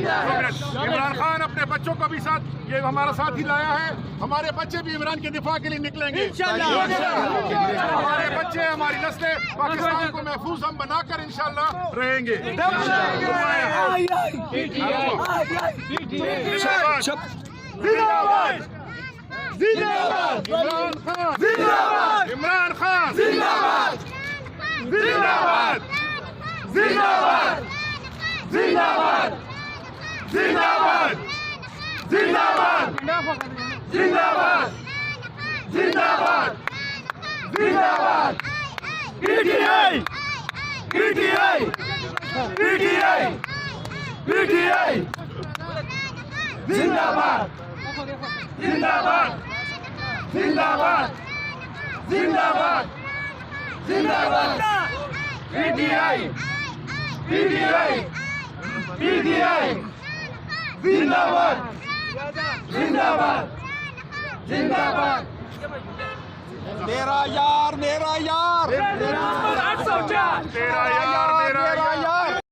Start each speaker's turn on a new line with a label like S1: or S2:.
S1: इमरान खान अपने बच्चों को भी साथ, ये हमारा साथ ही लाया है। हमारे बच्चे भी इमरान के दिफा के लिए निकलेंगे। हमारे बच्चे, हमारी नस्लें पाकिस्तान को महफूज हम बनाकर इंशाल्लाह रहेंगे। इमरान खान जिंदाबाद, जिंदाबाद, जिंदाबाद, जिंदाबाद, जिंदाबाद, जिंदाबाद, जिंदाबाद, जिंदाबाद, जिंदाबाद, पीटीआई, पीटीआई, पीटीआई, पीटीआई, जिंदाबाद, जिंदाबाद, जिंदाबाद, जिंदाबाद, जिंदाबाद, पीटीआई, पीटीआई, पीटीआई, जिंदाबाद, जिंदाबाद, जिंदाबाद।
S2: मेरा यार, मेरा यार,
S1: तेरा यार